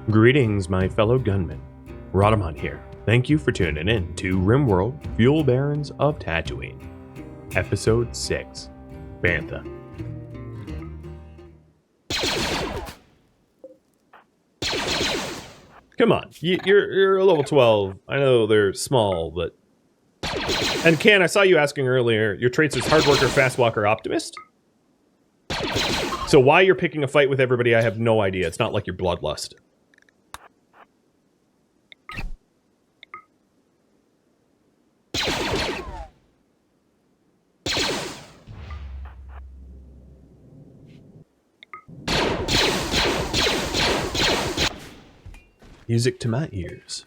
Greetings, my fellow gunmen. Rhadamant here. Thank you for tuning in to RimWorld Fuel Barons of Tatooine, Episode 6, Bantha. Come on, you're a level 12. I know they're small, but... And Can, I saw you asking earlier, your traits is Hard Worker, Fast Walker, Optimist? So why you're picking a fight with everybody, I have no idea. It's not like your Bloodlust. Music to my ears.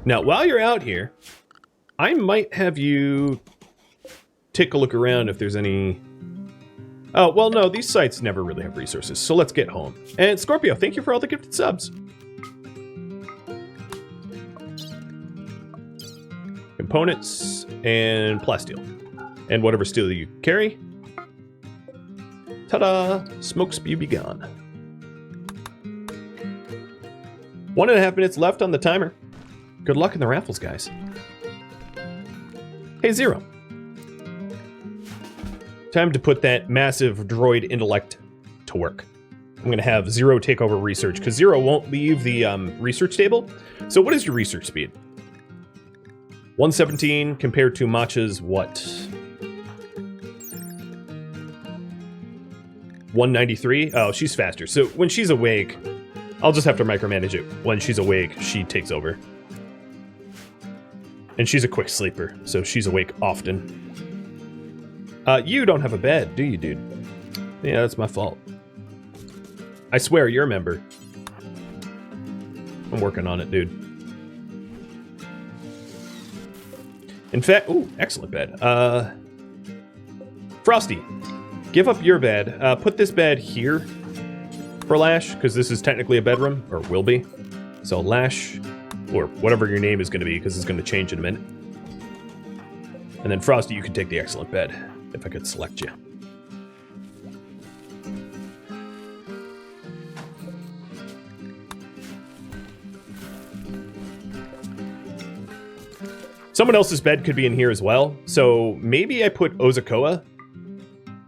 Now, while you're out here, I might have you take a look around if there's any... Oh, well, no, these sites never really have resources, so let's get home. And Scorpio, thank you for all the gifted subs. Components and plasteel. And whatever steel you carry. Ta-da! Smoke spew be gone. 1.5 minutes left on the timer. Good luck in the raffles, guys. Hey, Zero. Time to put that massive droid intellect to work. I'm going to have Zero take over research, because Zero won't leave the research table. So what is your research speed? 117 compared to Matcha's what? 193? Oh, she's faster. So when she's awake, I'll just have to micromanage it. When she's awake, she takes over. And she's a quick sleeper, so she's awake often. You don't have a bed, do you, dude? Yeah, that's my fault. I swear, you're a member. I'm working on it, dude. In fact, ooh, excellent bed. Frosty, give up your bed. Put this bed here for Lash, because this is technically a bedroom, or will be. So Lash, or whatever your name is going to be, because it's going to change in a minute. And then Frosty, you can take the excellent bed, if I could select you. Someone else's bed could be in here as well, so maybe I put Ozakoa.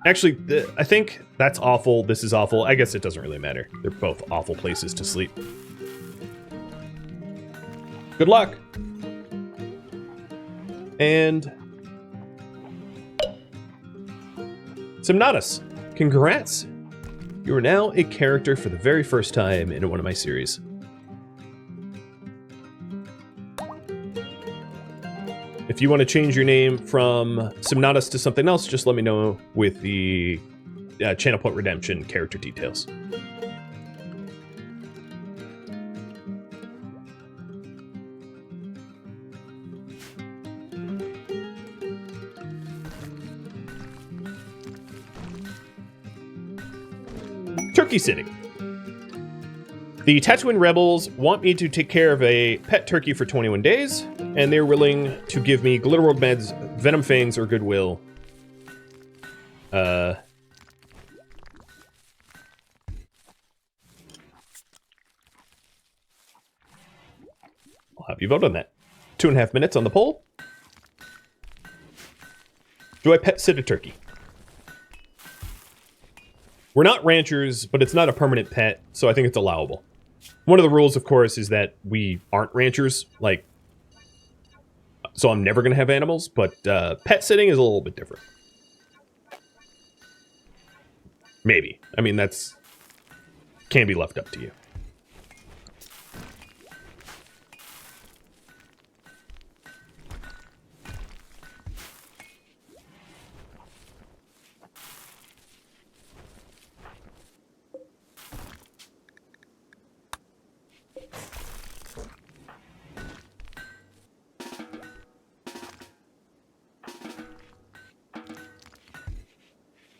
Actually, I think that's awful, this is awful. I guess it doesn't really matter. They're both awful places to sleep. Good luck! And... Simnatus, congrats! You are now a character for the very first time in one of my series. If you want to change your name from Simnatus to something else, just let me know with the Channel Point Redemption character details. Turkey City. The Tatooine Rebels want me to take care of a pet turkey for 21 days, and they're willing to give me Glitterworld meds, Venom Fangs, or Goodwill. I'll have you vote on that. 2.5 minutes on the poll. Do I pet sit a turkey? We're not ranchers, but it's not a permanent pet, so I think it's allowable. One of the rules, of course, is that we aren't ranchers, like, so I'm never going to have animals, but pet sitting is a little bit different. Maybe. I mean, that's... can be left up to you.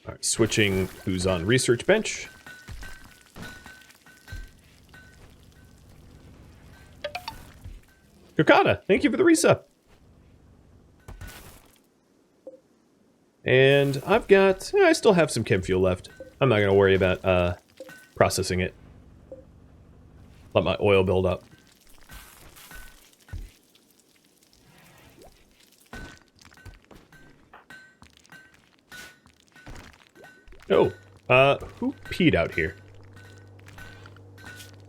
All right, switching who's on research bench. Kokana, thank you for the resub. And I've got... I still have some chem fuel left. I'm not going to worry about processing it. Let my oil build up. Oh, who peed out here?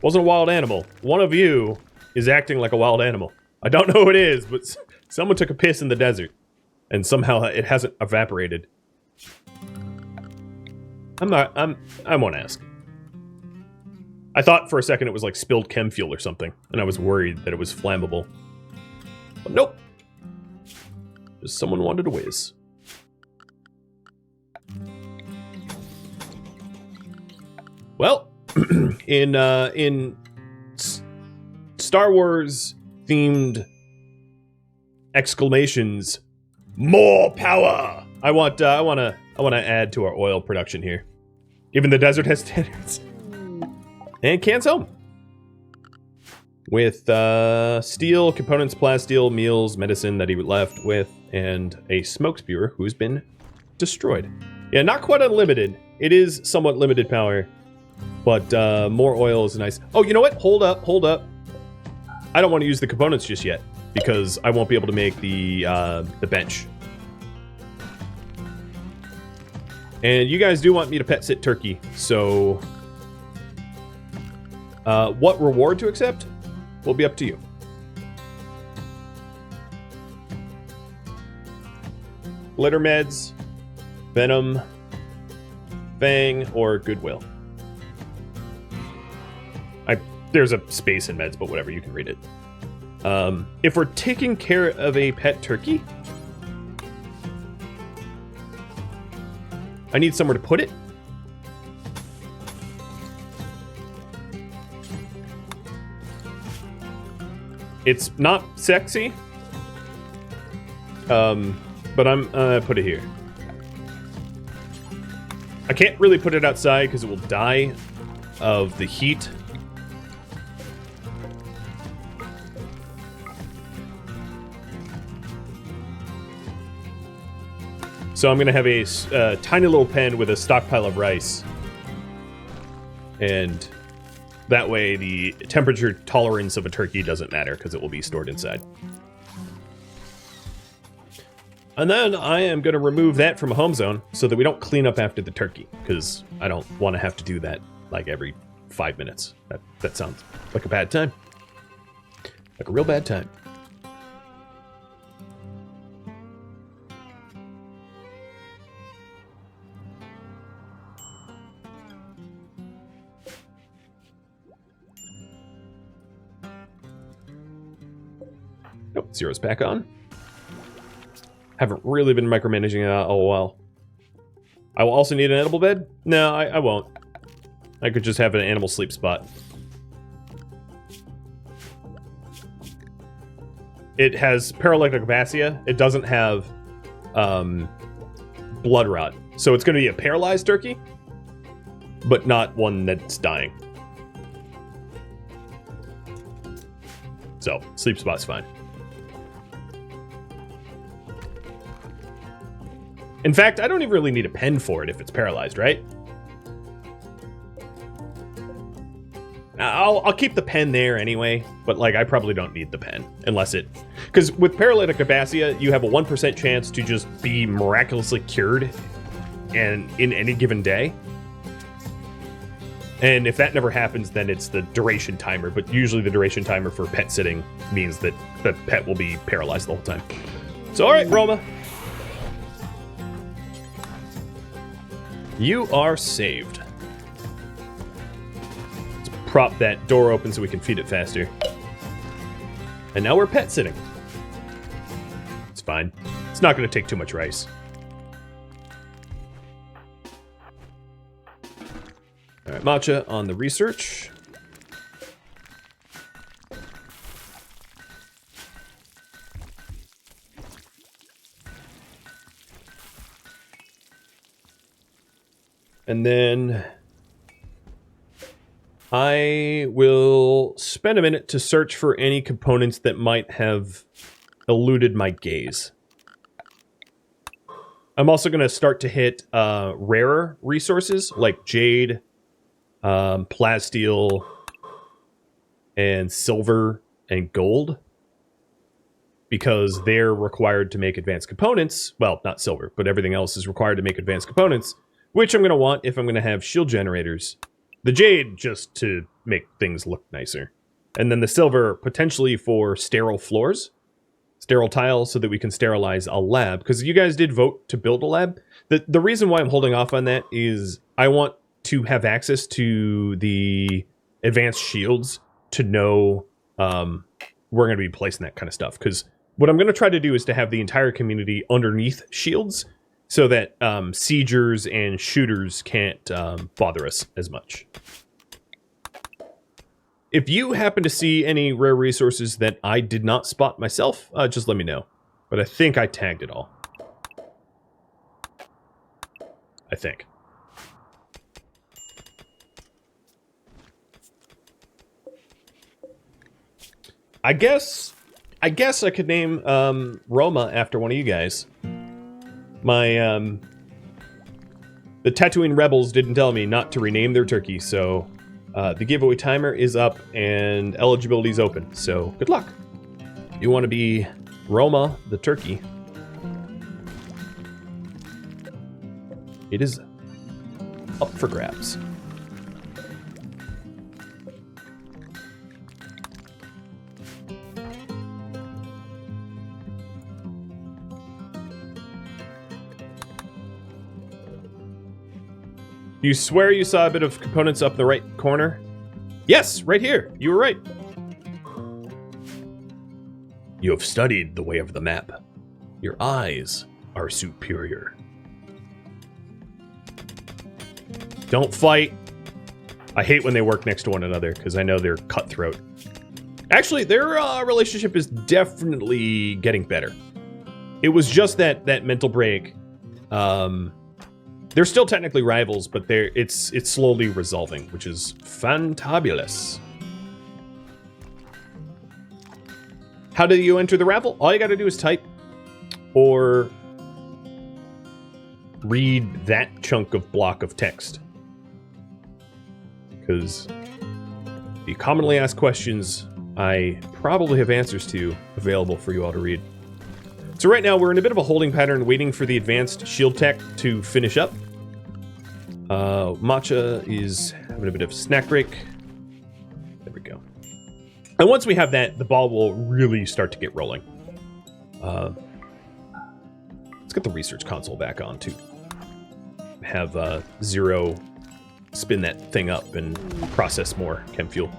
Wasn't a wild animal. One of you is acting like a wild animal. I don't know who it is, but someone took a piss in the desert. And somehow it hasn't evaporated. I won't ask. I thought for a second it was like spilled chem fuel or something, and I was worried that it was flammable. But nope. Just someone wanted to whiz. Well, in Star Wars themed exclamations, more power. I want to add to our oil production here. Even the desert has standards. And cans home. With steel, components, plasteel, meals, medicine that he left with, and a smoke spewer who's been destroyed. Yeah, not quite unlimited. It is somewhat limited power. But more oil is nice. Oh, you know what? Hold up. I don't want to use the components just yet, because I won't be able to make the bench. And you guys do want me to pet sit turkey, so what reward to accept will be up to you. Glitter meds, venom, fang, or goodwill. There's a space in meds, but whatever, you can read it. If we're taking care of a pet turkey, I need somewhere to put it. It's not sexy, but I'm put it here. I can't really put it outside because it will die of the heat. So I'm going to have a tiny little pen with a stockpile of rice. And that way the temperature tolerance of a turkey doesn't matter because it will be stored inside. And then I am going to remove that from a home zone so that we don't clean up after the turkey, because I don't want to have to do that like every 5 minutes. That sounds like a bad time. Like a real bad time. Nope, zero's back on. Haven't really been micromanaging it a while. I will also need an edible bed? No, I won't. I could just have an animal sleep spot. It has paralytic. It doesn't have blood rot. So it's going to be a paralyzed turkey, but not one that's dying. So, sleep spot's fine. In fact, I don't even really need a pen for it if it's paralyzed, right? I'll keep the pen there anyway, but like I probably don't need the pen unless it... Because with paralytic abacia, you have a 1% chance to just be miraculously cured and in any given day. And if that never happens, then it's the duration timer, but usually the duration timer for pet sitting means that the pet will be paralyzed the whole time. So alright, Roma. You are saved. Let's prop that door open so we can feed it faster. And now we're pet sitting. It's fine. It's not going to take too much rice. Alright, Matcha on the research. And then I will spend a minute to search for any components that might have eluded my gaze. I'm also going to start to hit rarer resources like jade, plasteel, and silver and gold, because they're required to make advanced components. Well, not silver, but everything else is required to make advanced components, which I'm going to want if I'm going to have shield generators. The jade just to make things look nicer. And then the silver potentially for sterile floors, sterile tiles, so that we can sterilize a lab. Because you guys did vote to build a lab. The reason why I'm holding off on that is I want to have access to the advanced shields to know we're going to be placing that kind of stuff. Because what I'm going to try to do is to have the entire community underneath shields so that siegers and shooters can't bother us as much. If you happen to see any rare resources that I did not spot myself, just let me know. But I think I tagged it all. I think. I guess I could name Roma after one of you guys. The Tatooine Rebels didn't tell me not to rename their turkey, so the giveaway timer is up and eligibility is open. So good luck. You want to be Roma the turkey? It is up for grabs. You swear you saw a bit of components up in the right corner? Yes, right here. You were right. You have studied the way of the map. Your eyes are superior. Don't fight. I hate when they work next to one another because I know they're cutthroat. Actually, their relationship is definitely getting better. It was just that mental break. They're still technically rivals, but it's slowly resolving, which is fantabulous. How do you enter the raffle? All you got to do is type or read that chunk of block of text. Because the commonly asked questions I probably have answers to available for you all to read. So right now we're in a bit of a holding pattern waiting for the advanced shield tech to finish up. Matcha is having a bit of snack break. There we go. And once we have that, the ball will really start to get rolling. Let's get the research console back on too. Have Zero spin that thing up and process more chem fuel.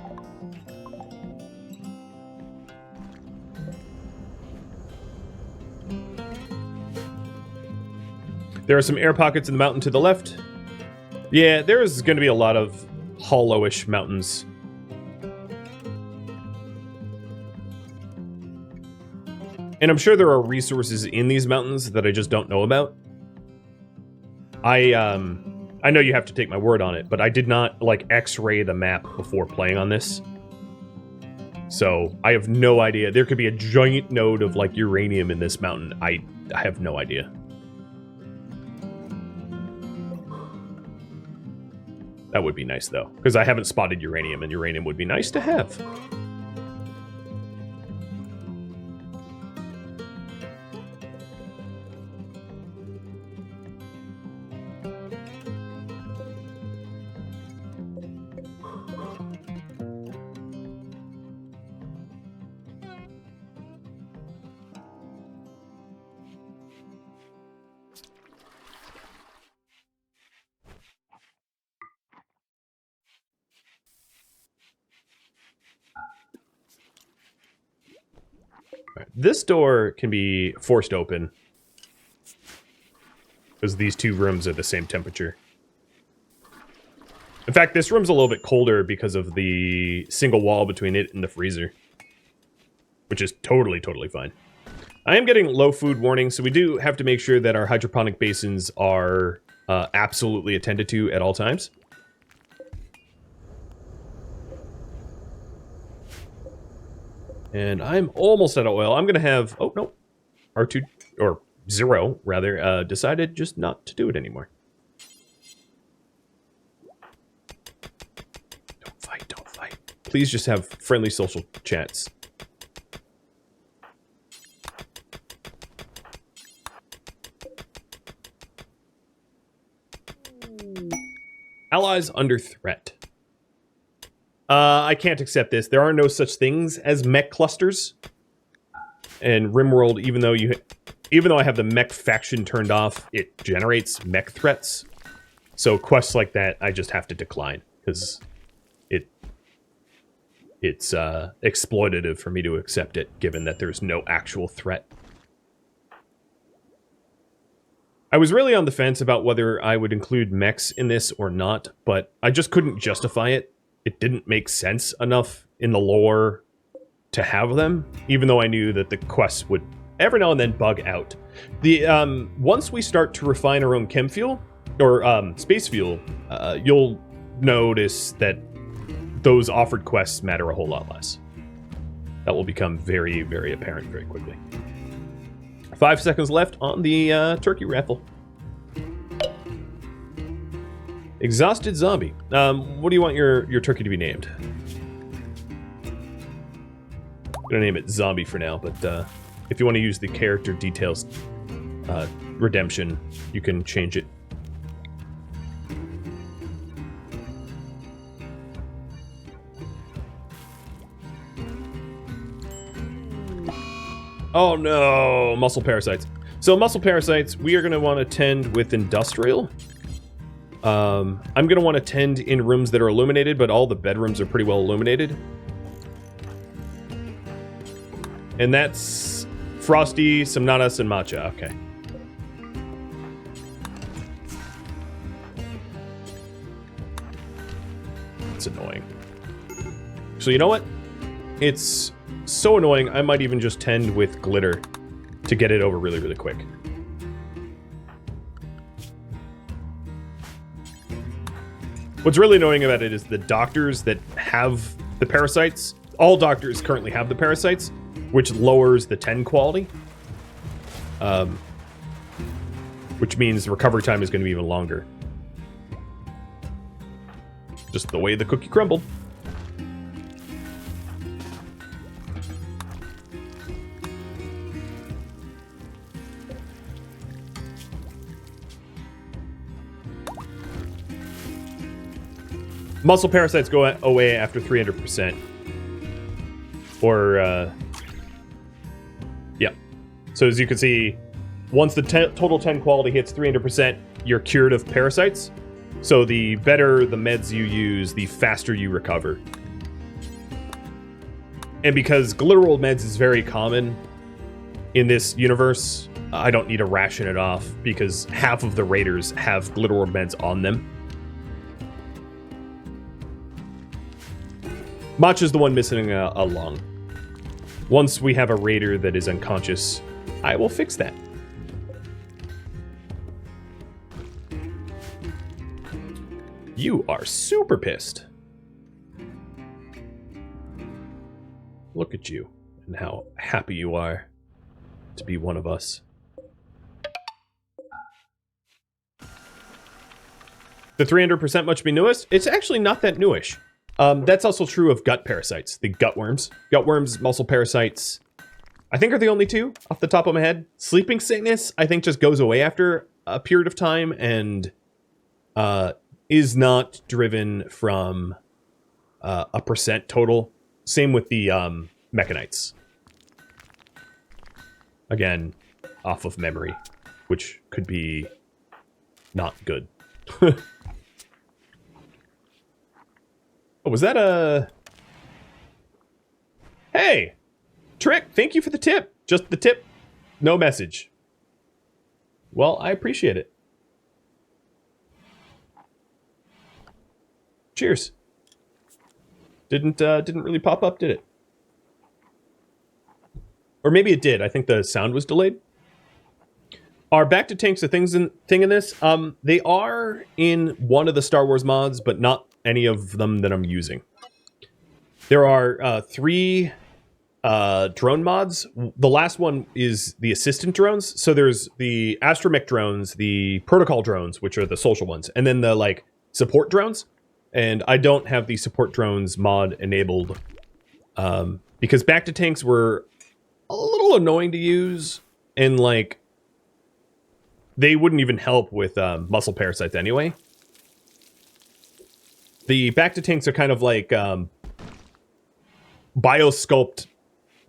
There are some air pockets in the mountain to the left. Yeah, there is going to be a lot of hollowish mountains. And I'm sure there are resources in these mountains that I just don't know about. I know you have to take my word on it, but I did not, like, X-ray the map before playing on this. So, I have no idea. There could be a giant node of, like, uranium in this mountain. I have no idea. That would be nice, though, because I haven't spotted uranium, and uranium would be nice to have. This door can be forced open because these two rooms are the same temperature. In fact, this room's a little bit colder because of the single wall between it and the freezer, which is totally fine. I am getting low food warning, so we do have to make sure that our hydroponic basins are absolutely attended to at all times. And I'm almost out of oil. I'm going to have... Oh, no. R2... Or Zero, rather, decided just not to do it anymore. Don't fight, don't fight. Please just have friendly social chats. Allies under threat. I can't accept this. There are no such things as mech clusters. And RimWorld, even though I have the mech faction turned off, it generates mech threats. So quests like that, I just have to decline because it's exploitative for me to accept it, given that there's no actual threat. I was really on the fence about whether I would include mechs in this or not, but I just couldn't justify it. It didn't make sense enough in the lore to have them, even though I knew that the quests would every now and then bug out. Once we start to refine our own chem fuel, or space fuel, you'll notice that those offered quests matter a whole lot less. That will become very, very apparent very quickly. 5 seconds left on the turkey raffle. Exhausted zombie. What do you want your turkey to be named? I'm gonna name it Zombie for now, but if you want to use the character details redemption, you can change it. Oh no, muscle parasites. So muscle parasites, we are going to want to tend with industrial. I'm going to want to tend in rooms that are illuminated, but all the bedrooms are pretty well illuminated. And that's Frosty, Somnatus, and Matcha. Okay. It's annoying. So you know what? It's so annoying, I might even just tend with glitter to get it over really, really quick. What's really annoying about it is the doctors that have the parasites. All doctors currently have the parasites, which lowers the 10 quality. Which means recovery time is going to be even longer. Just the way the cookie crumbled. Muscle parasites go away after 300%. Or, yeah. So as you can see, once the total 10 quality hits 300%, you're cured of parasites. So the better the meds you use, the faster you recover. And because glitteral meds is very common in this universe, I don't need to ration it off because half of the raiders have glitteral meds on them. Matcha's the one missing a lung. Once we have a raider that is unconscious, I will fix that. You are super pissed. Look at you and how happy you are to be one of us. The 300% must be newest? It's actually not that newish. That's also true of gut parasites, the gutworms. Gutworms, muscle parasites, I think are the only two off the top of my head. Sleeping sickness, I think just goes away after a period of time and is not driven from a percent total. Same with the mechanites. Again, off of memory, which could be not good. Oh, was that a... Hey! Trick, thank you for the tip. Just the tip, no message. Well, I appreciate it. Cheers. Didn't really pop up, did it? Or maybe it did. I think the sound was delayed. Are back to tanks a thing in this? They are in one of the Star Wars mods, but not any of them that I'm using. There are 3 drone mods. The last one is the assistant drones. So there's the astromech drones, the protocol drones, which are the social ones, and then the like support drones. And I don't have the support drones mod enabled because back to tanks were a little annoying to use, and like they wouldn't even help with muscle parasites anyway. The back to tanks are kind of like biosculpt,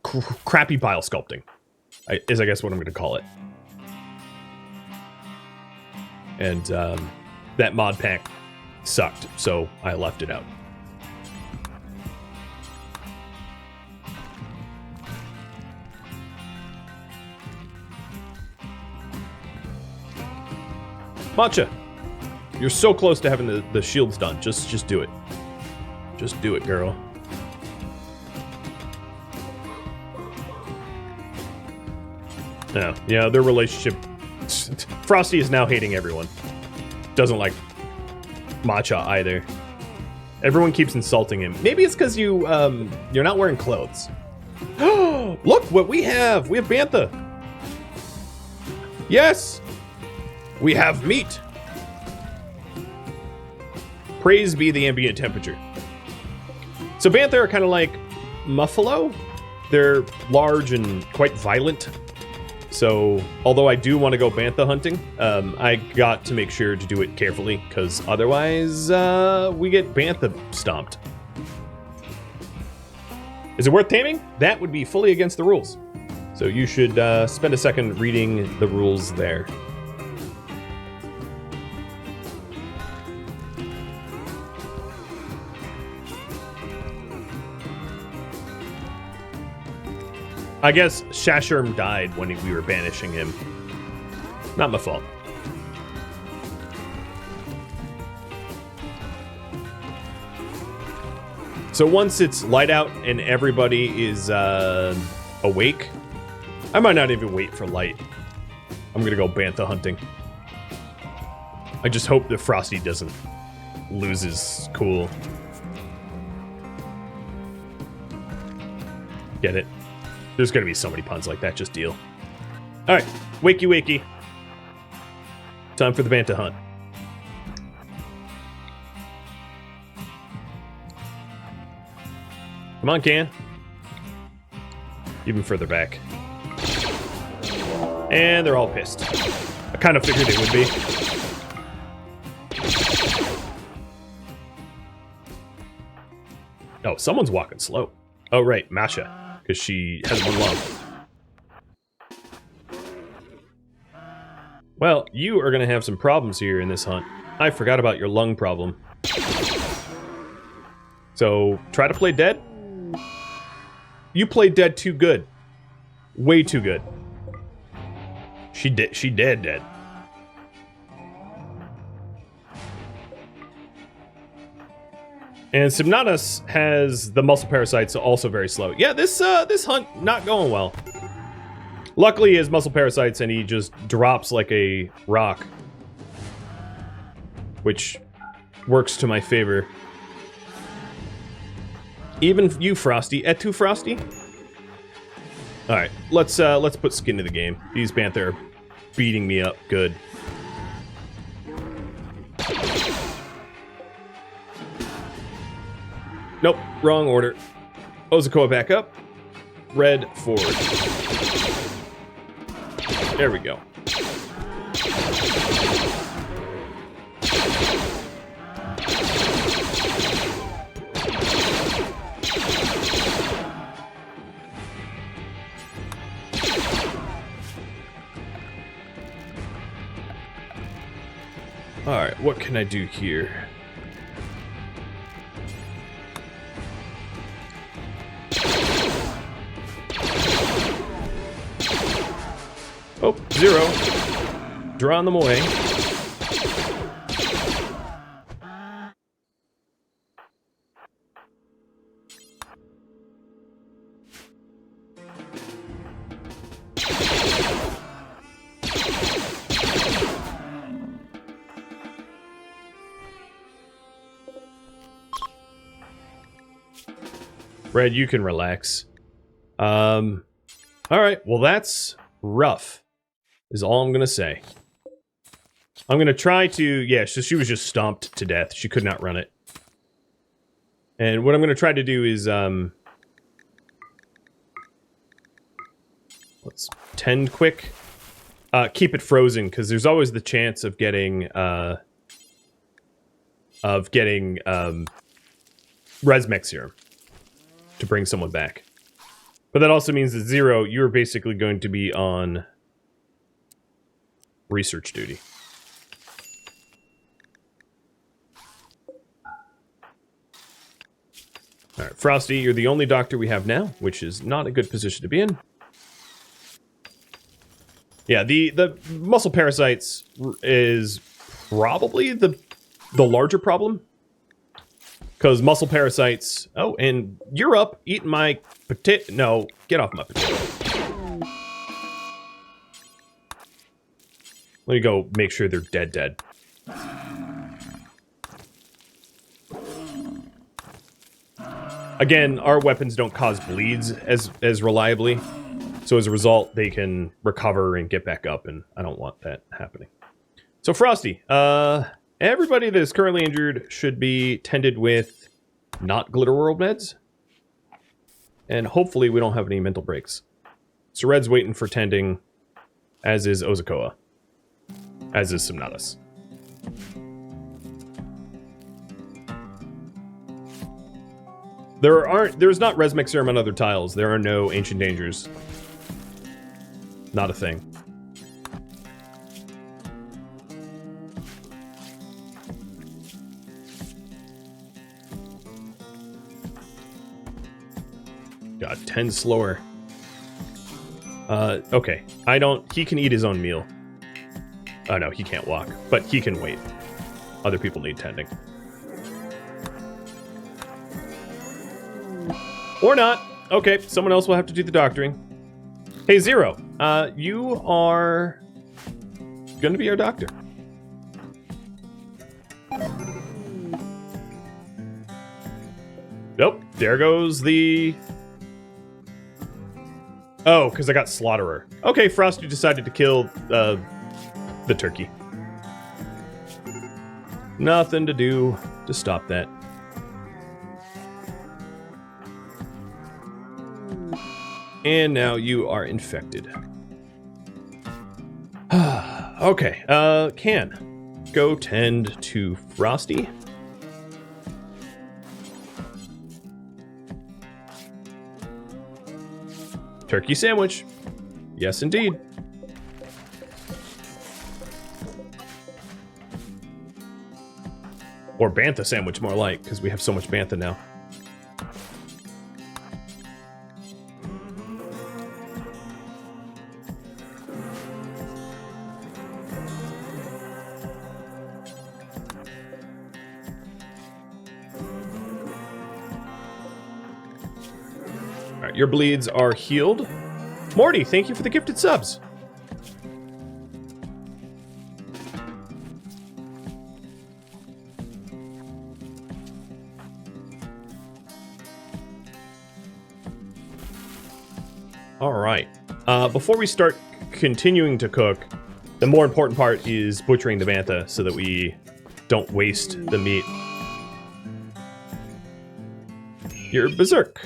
crappy biosculpting, is I guess what I'm going to call it. And that mod pack sucked, so I left it out. Matcha, you're so close to having the shields done. Just do it. Just do it, girl. Yeah, their relationship... Frosty is now hating everyone. Doesn't like Matcha either. Everyone keeps insulting him. Maybe it's because you're not wearing clothes. Look what we have! We have Bantha! Yes! We have meat! Praise be the ambient temperature. So Bantha are kind of like Muffalo. They're large and quite violent. So, although I do want to go Bantha hunting, I got to make sure to do it carefully, because otherwise, we get Bantha stomped. Is it worth taming? That would be fully against the rules. So you should spend a second reading the rules there. I guess Shasharm died when we were banishing him. Not my fault. So once it's light out and everybody is awake, I might not even wait for light. I'm gonna go Bantha hunting. I just hope that Frosty doesn't lose his cool. Get it? There's gonna be so many puns like that, just deal. Alright, wakey wakey. Time for the Bantha hunt. Come on, Can. Even further back. And they're all pissed. I kind of figured they would be. Oh, someone's walking slow. Oh, right, Masha. Because she has one lung. Well, you are going to have some problems here in this hunt. I forgot about your lung problem. So, try to play dead? You played dead too good. Way too good. She dead. And Simnatus has the muscle parasites, also very slow. Yeah, this hunt not going well. Luckily, he has muscle parasites, and he just drops like a rock, which works to my favor. Even you, Frosty, et tu, Frosty. All right, let's put skin to the game. These Bantha are beating me up good. Nope, wrong order. Ozakoa back up. Red forward. There we go. Alright, what can I do here? Oh, 0. Drawing them away. Red, you can relax. Alright, well that's rough, is all I'm gonna say. I'm gonna try to... Yeah, so she was just stomped to death. She could not run it. And what I'm gonna try to do is, let's tend quick. Keep it frozen, because there's always the chance of getting, Resmec serum to bring someone back. But that also means that Zero, you're basically going to be on research duty. Alright, Frosty, you're the only doctor we have now, which is not a good position to be in. Yeah, the muscle parasites is probably the larger problem. Because muscle parasites... Oh, and you're up eating my potato... No, get off my potato. Let me go make sure they're dead. Again, our weapons don't cause bleeds as reliably. So as a result, they can recover and get back up, and I don't want that happening. So Frosty, everybody that is currently injured should be tended with not Glitter World meds. And hopefully we don't have any mental breaks. So Red's waiting for tending, as is Ozakoa. As is Simnatus. There's not Resmec serum on other tiles. There are no ancient dangers. Not a thing. God, 10 slower. Okay. He can eat his own meal. Oh no, he can't walk. But he can wait. Other people need tending. Or not. Okay, someone else will have to do the doctoring. Hey, Zero. You are gonna be our doctor. Nope. There goes the... Oh, because I got Slaughterer. Okay, Frosty decided to kill the turkey. Nothing to do to stop that. And now you are infected. Okay, Can. Go tend to Frosty. Turkey sandwich. Yes, indeed. Or Bantha sandwich, more like, because we have so much Bantha now. Alright, your bleeds are healed. Morty, thank you for the gifted subs. Alright. Before we start continuing to cook, the more important part is butchering the Bantha so that we don't waste the meat. You're berserk.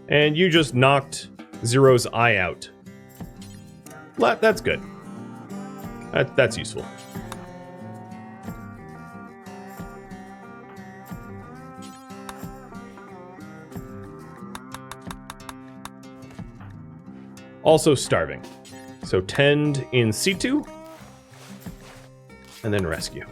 And you just knocked Zero's eye out. That's good. That's useful. Also starving. So tend in situ, and then rescue.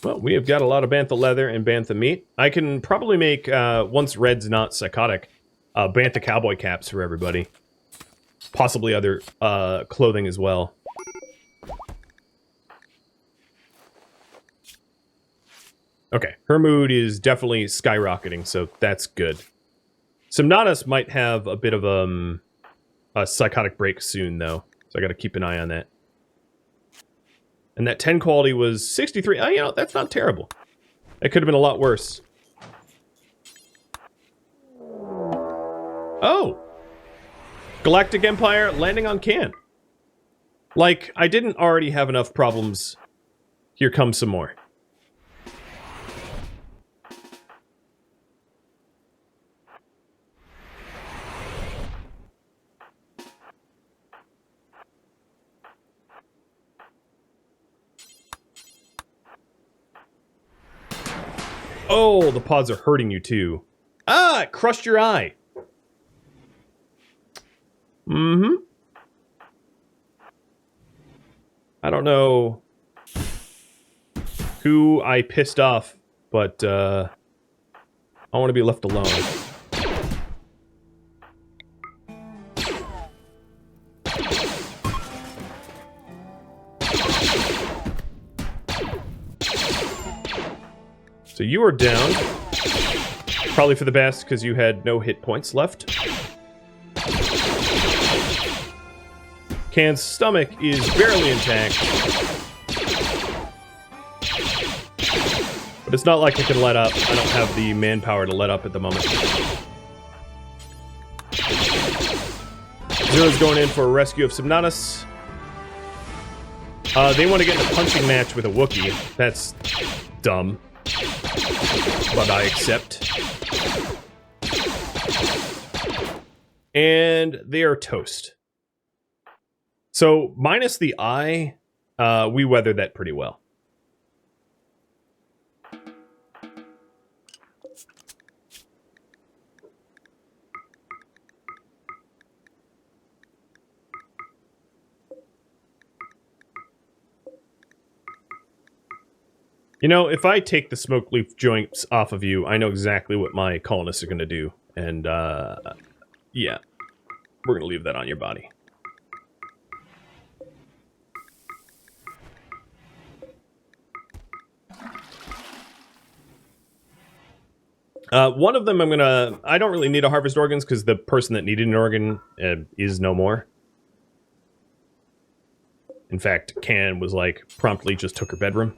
Well, we have got a lot of Bantha leather and Bantha meat. I can probably make, once Red's not psychotic, Bantha cowboy caps for everybody. Possibly other clothing as well. Okay, her mood is definitely skyrocketing, so that's good. Simnatus might have a bit of a psychotic break soon, though, so I gotta keep an eye on that. And that 10 quality was 63. Oh, you know, that's not terrible. It could have been a lot worse. Oh! Galactic Empire landing on Can. Like, I didn't already have enough problems. Here comes some more. Oh, the pods are hurting you too. Ah, it crushed your eye. Mm-hmm. I don't know who I pissed off, but I want to be left alone. So you are down. Probably for the best, because you had no hit points left. Can's stomach is barely intact. But it's not like it can let up. I don't have the manpower to let up at the moment. Zero's going in for a rescue of Simnatus. They want to get in a punching match with a Wookiee. That's dumb. But I accept. And they are toast. So, minus the eye, we weathered that pretty well. You know, if I take the smoke leaf joints off of you, I know exactly what my colonists are going to do. And, yeah. We're going to leave that on your body. One of them I'm going to... I don't really need to harvest organs because the person that needed an organ is no more. In fact, Can was like, promptly just took her bedroom.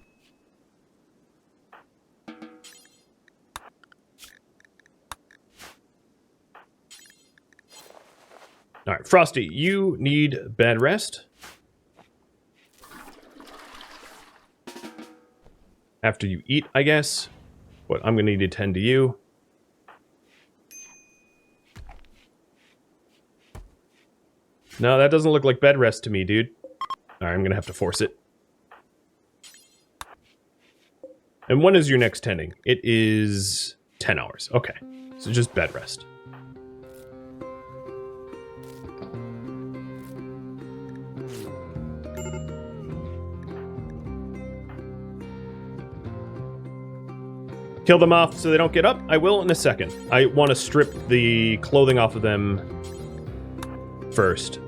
Alright, Frosty, you need bed rest. After you eat, I guess. But I'm going to need to tend to you. No, that doesn't look like bed rest to me, dude. Alright, I'm going to have to force it. And when is your next tending? It is 10 hours. Okay, so just bed rest. Kill them off so they don't get up? I will in a second. I want to strip the clothing off of them first.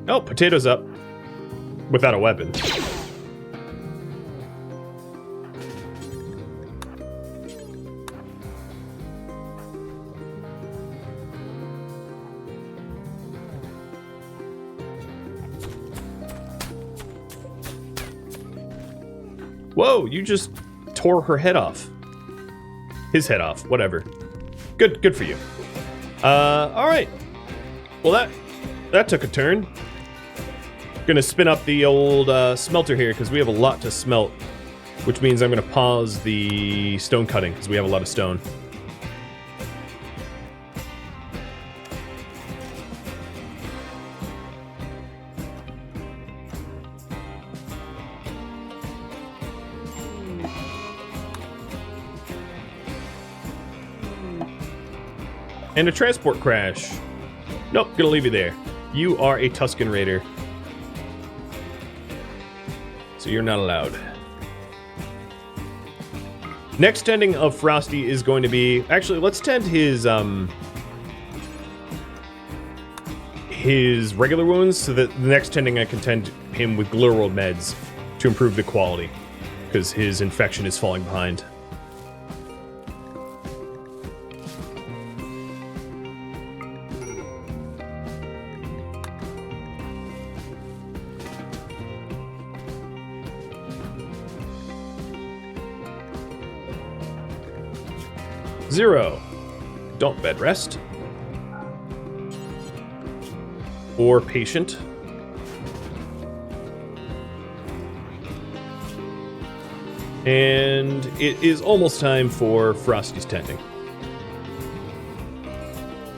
Oh, potato's up. Without a weapon. Whoa, you just tore her head off. His head off, whatever. Good for you. Alright. Well, that took a turn. Gonna spin up the old smelter here, because we have a lot to smelt. Which means I'm gonna pause the stone cutting, because we have a lot of stone. And a transport crash. Nope, gonna leave you there. You are a Tusken Raider. So you're not allowed. Next tending of Frosty is going to be... Actually, let's tend his regular wounds so that the next tending I can tend him with RimWorld meds to improve the quality. Because his infection is falling behind. Zero. Don't bed rest. Or patient. And it is almost time for Frosty's tending.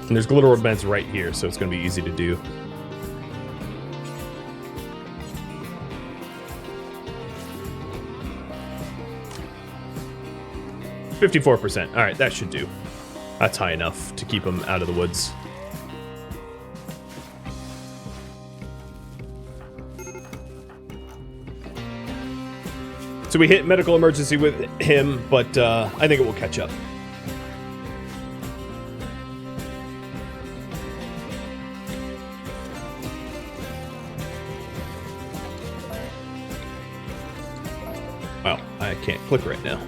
And there's glitter orb meds right here, so it's going to be easy to do. %. All right, that should do. That's high enough to keep him out of the woods. So we hit medical emergency with him, but I think it will catch up. Well, I can't click right now.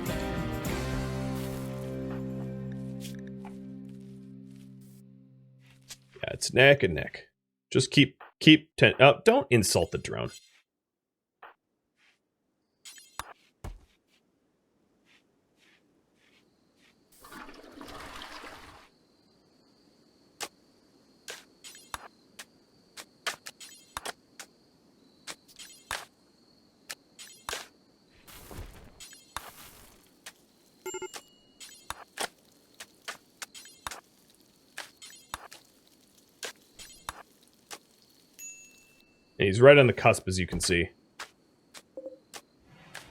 Yeah, it's neck and neck. Just keep oh, don't insult the drone. And he's right on the cusp, as you can see.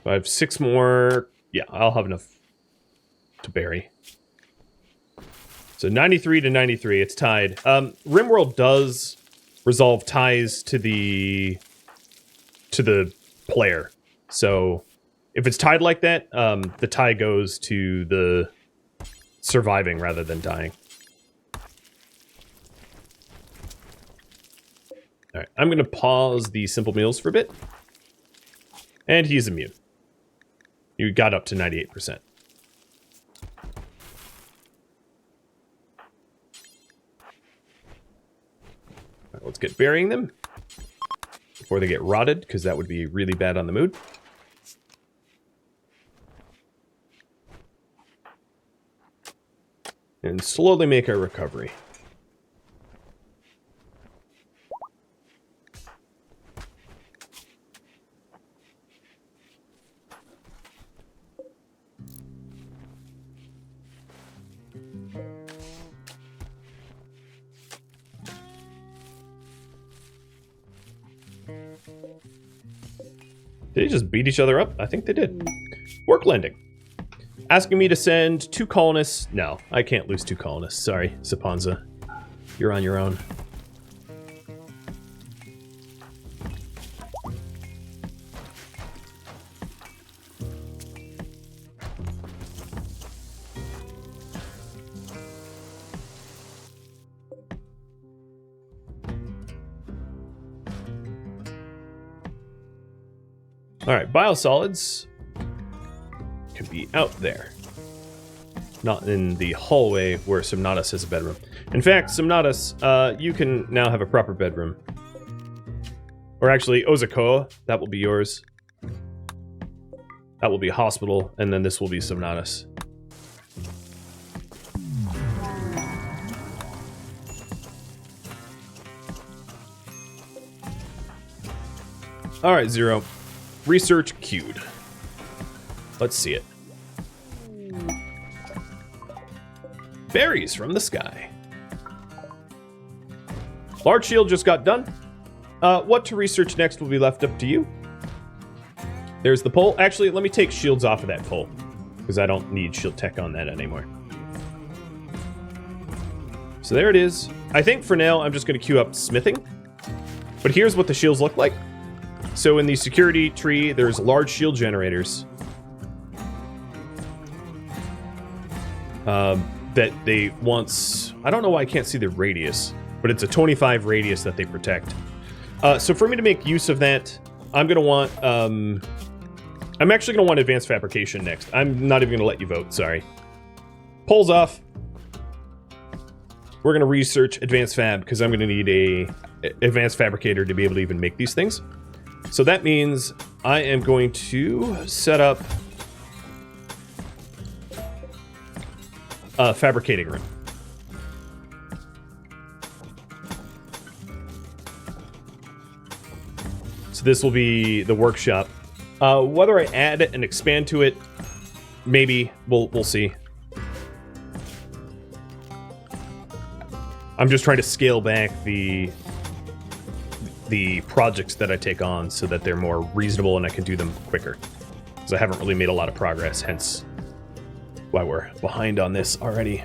I have 6 more. Yeah, I'll have enough to bury. So 93 to 93, it's tied. RimWorld does resolve ties to the player. So if it's tied like that, the tie goes to the surviving rather than dying. Alright, I'm going to pause the simple meals for a bit. And he's immune. You got up to 98%. Alright, let's get burying them before they get rotted, because that would be really bad on the mood. And slowly make our recovery. Did they just beat each other up? I think they did. Work lending. Asking me to send 2 colonists. No, I can't lose 2 colonists. Sorry, Saponza. You're on your own. Alright, biosolids can be out there. Not in the hallway where Somnatus has a bedroom. In fact, Somnatus, you can now have a proper bedroom. Or actually, Ozakoa, that will be yours. That will be a hospital, and then this will be Somnatus. Alright, Zero. Research queued. Let's see it. Berries from the sky. Large shield just got done. What to research next will be left up to you. There's the pole. Actually, let me take shields off of that pole, because I don't need shield tech on that anymore. So there it is. I think for now, I'm just going to queue up smithing. But here's what the shields look like. So in the security tree, there's large shield generators. That they once... I don't know why I can't see the radius, but it's a 25 radius that they protect. So for me to make use of that, I'm going to want... I'm actually going to want advanced fabrication next. I'm not even going to let you vote, sorry. Polls off. We're going to research advanced fab, because I'm going to need a advanced fabricator to be able to even make these things. So that means I am going to set up a fabricating room. So this will be the workshop. Whether I add and expand to it, maybe. We'll see. I'm just trying to scale back the projects that I take on so that they're more reasonable and I can do them quicker. Because I haven't really made a lot of progress, hence why we're behind on this already.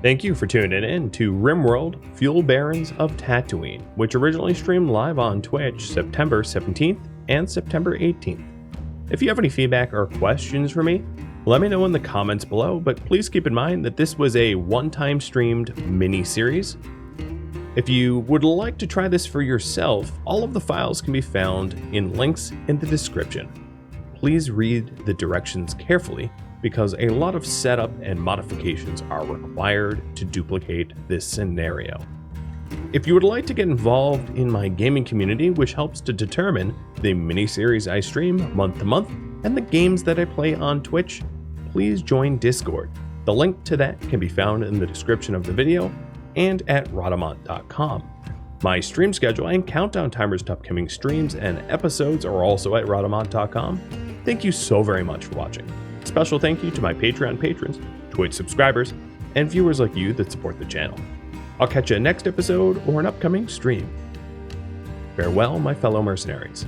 Thank you for tuning in to RimWorld Fuel Barons of Tatooine, which originally streamed live on Twitch September 17th and September 18th. If you have any feedback or questions for me, let me know in the comments below, but please keep in mind that this was a one-time streamed mini-series. If you would like to try this for yourself, all of the files can be found in links in the description. Please read the directions carefully, because a lot of setup and modifications are required to duplicate this scenario. If you would like to get involved in my gaming community, which helps to determine the mini-series I stream month to month and the games that I play on Twitch, please join Discord. The link to that can be found in the description of the video and at Rhadamant.com. My stream schedule and countdown timers to upcoming streams and episodes are also at Rhadamant.com. Thank you so very much for watching. Special thank you to my Patreon patrons, Twitch subscribers, and viewers like you that support the channel. I'll catch you next episode or an upcoming stream. Farewell, my fellow mercenaries.